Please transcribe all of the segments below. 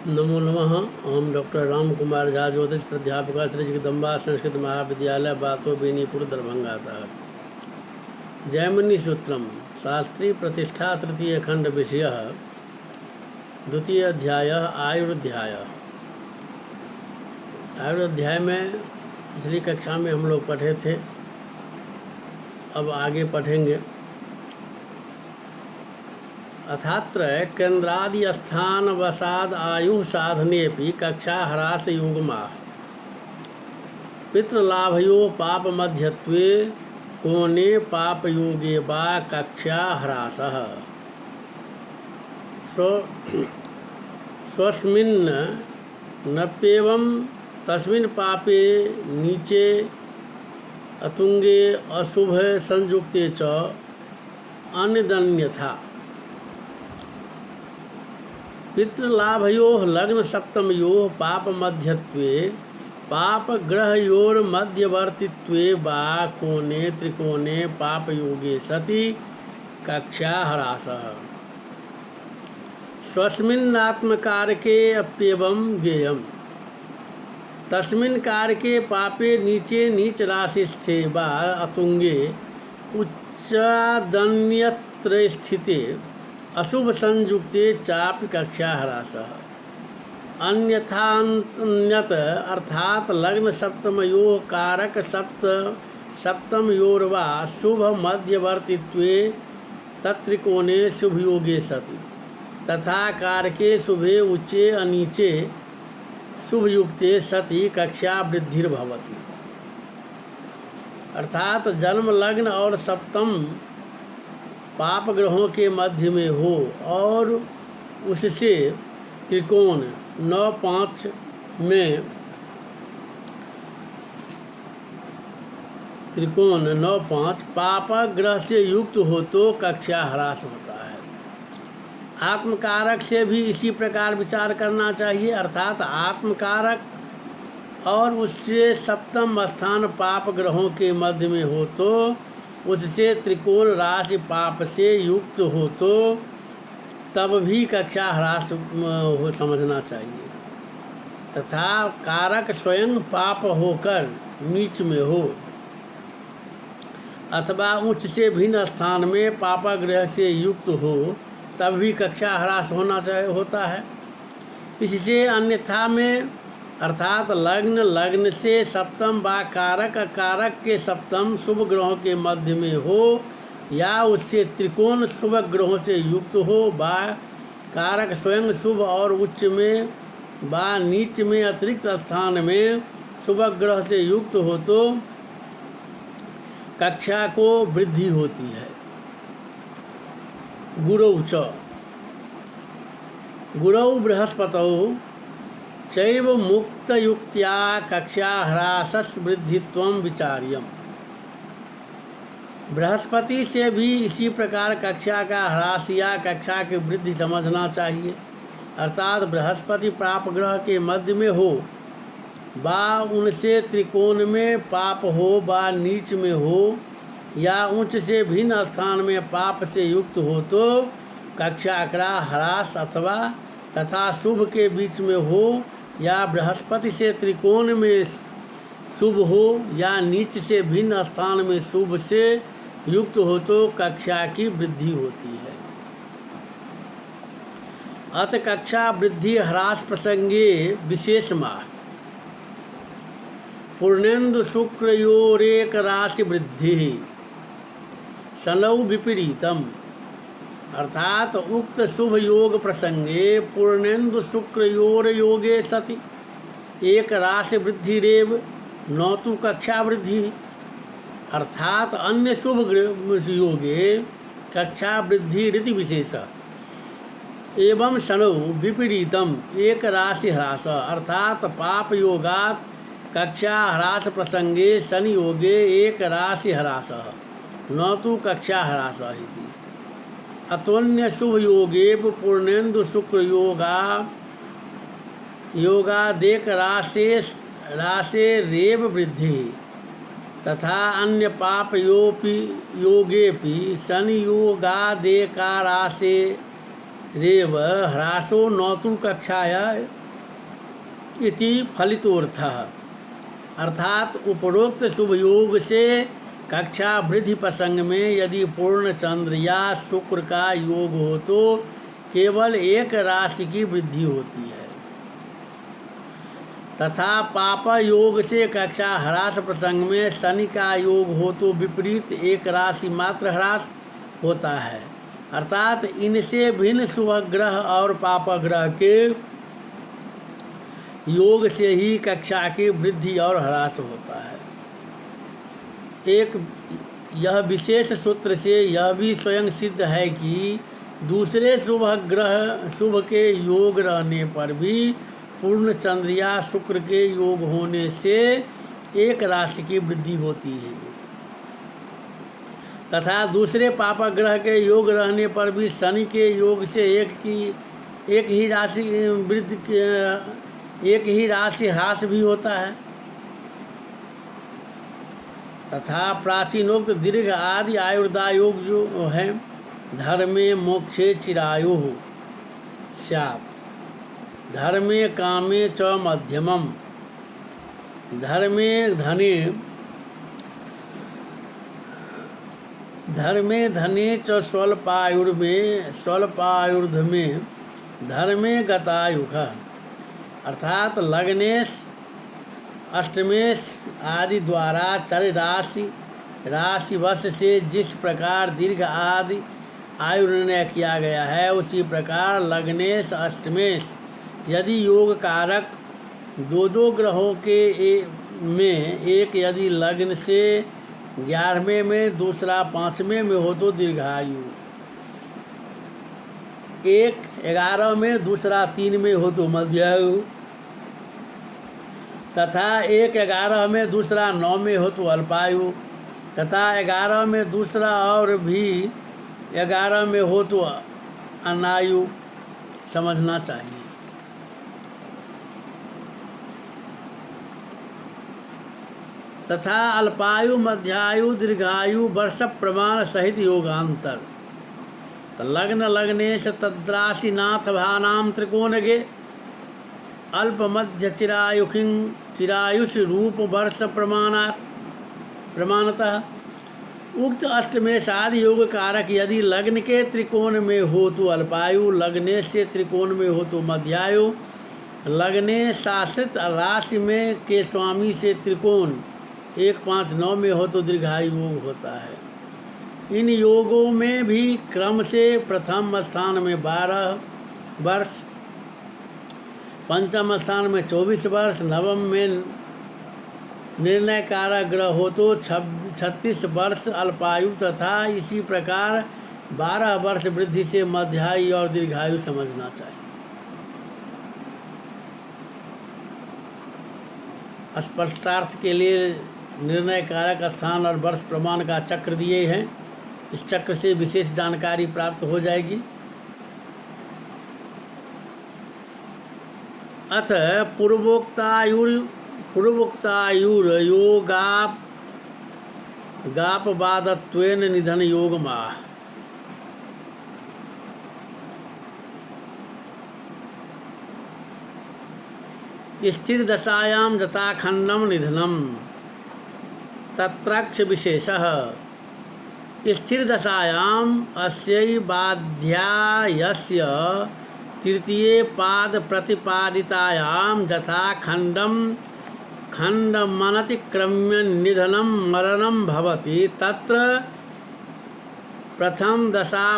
नमो नमः। ओम डॉक्टर राम कुमार झा, ज्योतिष प्राध्यापक, श्री जगदम्बा संस्कृत महाविद्यालय, बातो बेनीपुर, दरभंगा था। जैमिनी सूत्रम शास्त्री प्रतिष्ठा तृतीय खंड विषय द्वितीय अध्याय आयुर्ध्याय। आयुर्ध्याय में पिछली कक्षा में हम लोग पढ़े थे, अब आगे पढ़ेंगे। अथात्र केन्द्रादि स्थान वसाद आयु साधनेपि कक्षा ह्रास युग्मा पितृलाभयो पाप मध्यत्वे कोने पाप योगे वा कक्षा ह्रासः स्वस्मिन् नप्येवं तस्मिन् पापे नीचे अतुंगे अशुभ संयुक्ते च अन्यदन्यथा पितृलाभयोः लग्न सप्तमयोः पाप मध्यत्वे पाप ग्रहयोर्मध्यवर्तित्वे वा कोणे त्रिकोणे पाप योगे सति कक्षा ह्रासः स्वस्मिन्नात्मकारके अप्येवं ज्ञेयम् तस्मिन् कारके पापे नीचे नीच राशिस्थे वा अतुंगे उच्चादन्यत्र स्थिते अशुभ संयुक्ते चापि कक्षा ह्रासः अन्यथान्यत अर्थात लग्न सप्तमयोः कारक सप्तमयोर्वा शुभ मध्यवर्तित्वे तत्रिकोणे शुभ योगे सति तथा कारके शुभे उच्चे अनीचे शुभ युक्ते सति कक्षा वृद्धिर्भवति। अर्थात जन्म लग्न और सप्तम पाप ग्रहों के मध्य में हो और उससे त्रिकोण 9-5 में त्रिकोण 9-5 पाप ग्रह से युक्त हो तो कक्षा ह्रास होता है। आत्मकारक से भी इसी प्रकार विचार करना चाहिए। अर्थात आत्मकारक और उससे सप्तम स्थान पाप ग्रहों के मध्य में हो तो उससे त्रिकोण राशि पाप से युक्त हो तो तब भी कक्षा ह्रास हो समझना चाहिए। तथा कारक स्वयं पाप होकर नीच में हो अथवा उच्च से भिन्न स्थान में पापाग्रह से युक्त हो तब भी कक्षा ह्रास होता है। इससे अन्यथा में अर्थात लग्न से सप्तम व कारक के सप्तम शुभ ग्रहों के मध्य में हो या उससे त्रिकोण शुभ ग्रहों से युक्त हो व कारक स्वयं शुभ और उच्च में व नीच में अतिरिक्त स्थान में शुभ ग्रह से युक्त हो तो कक्षा को वृद्धि होती है। गुरौ बृहस्पतौ चैव मुक्तयुक्त्या कक्षा ह्रासस् वृद्धित्वं विचार्यम्। बृहस्पति से भी इसी प्रकार कक्षा का ह्रास या कक्षा की वृद्धि समझना चाहिए। अर्थात बृहस्पति पाप ग्रह के मध्य में हो वा उनसे त्रिकोण में पाप हो वा नीच में हो या उच्च से भिन्न स्थान में पाप से युक्त हो तो कक्षा का ह्रास अथवा तथा शुभ के बीच में हो या बृहस्पति से त्रिकोण में शुभ हो या नीच से भिन्न स्थान में शुभ से युक्त हो तो कक्षा की वृद्धि होती है। अत कक्षा वृद्धि ह्रास प्रसंगे विशेष माह पूर्णेन्दु शुक्रयोरेक राशि वृद्धि शनौ विपरीतम। अर्थात उक्त शुभ योग प्रसंगे पूर्णेन्दु शुक्रयोर योगे सति एक राशि वृद्धिरेव न तु कक्षा वृद्धि। अर्थात अन्य शुभ योगे कक्षा वृद्धि रीति विशेष एवं शनौ विपरीतम एक राशि ह्रास। अर्थात पाप योगात कक्षा ह्रास प्रसंगे शनि योगे एक राशि ह्रास न तु कक्षा ह्रास इति। अतोन्य शुभ योगे पूर्णेन्दु शुक्र योगादेक राशे रेव वृद्धि तथा अन्य पाप योगेपि शनि योगादेका राशे रेव ह्रासो नौतु कक्षाया इति फलितोर्थः। अर्थात उपरोक्त शुभ योग से कक्षा वृद्धि प्रसंग में यदि पूर्ण चंद्र या शुक्र का योग हो तो केवल एक राशि की वृद्धि होती है, तथा पाप योग से कक्षा ह्रास प्रसंग में शनि का योग हो तो विपरीत एक राशि मात्र ह्रास होता है। अर्थात इनसे भिन्न शुभ ग्रह और पाप ग्रह के योग से ही कक्षा की वृद्धि और ह्रास होता है। एक यह विशेष सूत्र से यह भी स्वयं सिद्ध है कि दूसरे शुभ के योग रहने पर भी पूर्ण चंद्र या शुक्र के योग होने से एक राशि की वृद्धि होती है, तथा दूसरे पाप ग्रह के योग रहने पर भी शनि के योग से एक ही राशि ह्रास भी होता है। तथा प्राचीनोक्त दीर्घ आदि आयुर्दा योग जो है धर्मे मोक्षे चिरायु स्यात्, धर्मे कामे च मध्यमम, धर्मे धने च स्वल्पायुर्ध में धर्मे गतायुख। अर्थात लग्नेश अष्टमेश आदि द्वारा चर राशिवश से जिस प्रकार दीर्घ आदि आयु निर्णय किया गया है, उसी प्रकार लग्नेश अष्टमेश यदि योग कारक दो ग्रहों के में एक यदि लग्न से 11वें में दूसरा 5वें में हो तो दीर्घायु, एक 11 में दूसरा 3 में हो तो मध्यायु, तथा एक 11 में दूसरा 9 में हो तो अल्पायु, तथा 11 में दूसरा और भी 11 में हो तो अनायु समझना चाहिए। तथा अल्पायु मध्यायु दीर्घायु वर्ष प्रमाण सहित योगांतर। लग्न लग्नेश तद्राशि नाथ भानाम त्रिकोणगे अल्प मध्य चिरायुष रूप वर्ष प्रमाणतः उक्त अष्टमेश आदि योग कारक यदि लग्न के त्रिकोण में हो तो अल्पायु, लग्नेश से त्रिकोण में हो तो मध्यायु, लग्ने शासित राशि में के स्वामी से त्रिकोण 1, 5, 9 में हो तो दीर्घायु योग होता है। इन योगों में भी क्रम से प्रथम स्थान में 12 वर्ष, पंचम स्थान में 24 वर्ष, नवम में निर्णय कारक ग्रह हो तो 36 वर्ष अल्पायु, तथा इसी प्रकार 12 वर्ष वृद्धि से मध्यायु और दीर्घायु समझना चाहिए। स्पष्टार्थ के लिए निर्णय कारक स्थान और वर्ष प्रमाण का चक्र दिए हैं। इस चक्र से विशेष जानकारी प्राप्त हो जाएगी। अथ पूर्वोक्तायुर्योगापवादत्वेन निधन योगमाह। स्थिर दशायां जताखंडम निधनम तत्रक्ष विशेषः। स्थिर दशायां अस्यै बाध्यायस्य तृतीये पाद प्रतिपादितायां यथा खंडमनतिक्रम्य निधनं मरणं भवति, तत्र प्रथम दशा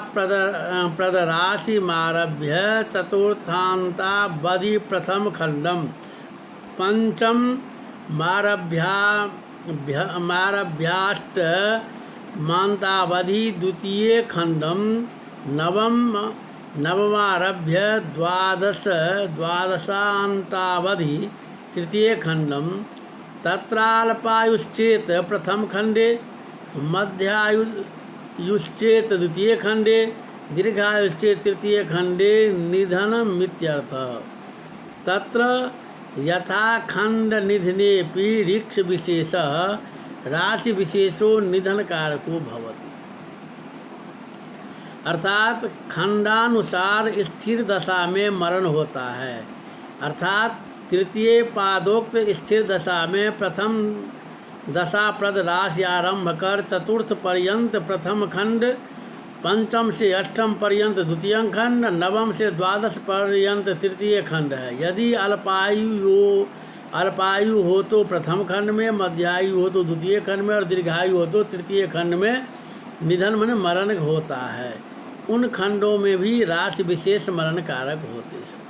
प्रदराशिमारभ्य चतुर्थान्तावधि प्रथम खंडम, पंचम मारभ्याष्ट मान्तावधि द्वितीय खंडम, नवमारभ्य द्वादशान्तावधि तृतीय खंडम, तत्राल्पायुश्चेत प्रथम खंडे, मध्यायुश्चेत द्वितीय खंडे, दीर्घायुश्चेत तृतीय खंडे निधनमित्यर्थः। तत्र यथा खंड निधनेपि ऋक्ष विशेषः राशि विशेषो निधन कारको भवति। अर्थात खंडानुसार स्थिर दशा में मरण होता है। अर्थात तृतीय पादोक्त स्थिर दशा में प्रथम दशा प्रद राशि आरंभ कर चतुर्थ पर्यंत प्रथम खंड, पंचम से अष्टम पर्यंत द्वितीय खंड, नवम से द्वादश पर्यंत तृतीय खंड है। यदि अल्पायु हो तो प्रथम खंड में, मध्यायु हो तो द्वितीय खंड में और दीर्घायु हो तो तृतीय खंड में निधन मन मरण होता है। उन खंडों में भी राशि विशेष मरण कारक होते हैं।